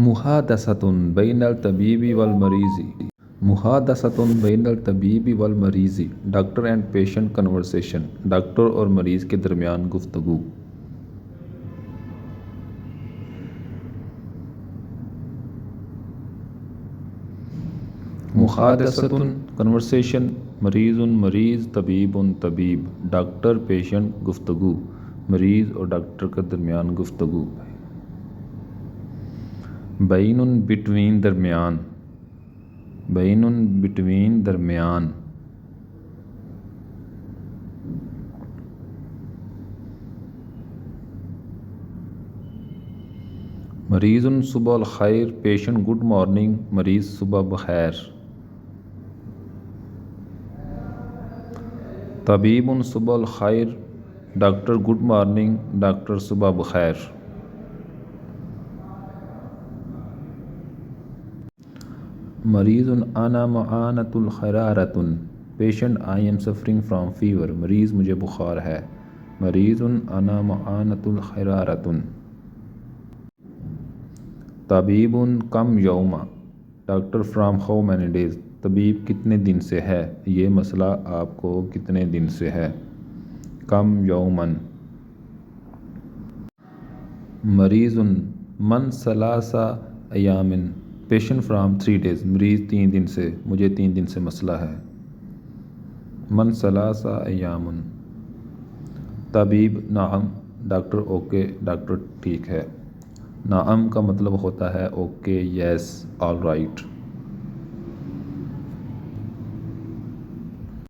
محادثۃ بین الطبیب والمریض، محادثۃ بین الطبیب والمریض، doctor and patient conversation, doctor اور مریض کے درمیان گفتگو۔ محادثۃ کنورسیشن، مریض مریض، طبیب طبیب، ڈاکٹر پیشنٹ، گفتگو، مریض اور ڈاکٹر کے درمیان گفتگو۔ بین بٹوین، درمیان، بین بٹوین، درمیان۔ مریض صبح الخیر، پیشنٹ گڈ مارننگ، مریض صبح بخیر۔ طبیب صبح الخیر، ڈاکٹر گڈ مارننگ، ڈاکٹر صبح بخیر۔ مریض انا معانۃ الحرارۃ، patient I am suffering from fever, مریض مجھے بخار ہے، مریض انا معانۃ الحرارۃ۔ طبیب کم یوما، doctor from how many days, طبیب کتنے دن سے ہے، یہ مسئلہ آپ کو کتنے دن سے ہے، کم یوماً۔ مریض من ثلاث ایام، پیشنٹ فرام 3 days، مریض 3 دن سے، مجھے 3 دن سے مسئلہ ہے، من ثلاث ایام۔ طبیب نعم، ڈاکٹر اوکے، ڈاکٹر ٹھیک ہے۔ نعم کا مطلب ہوتا ہے اوکے، یس، آل رائٹ۔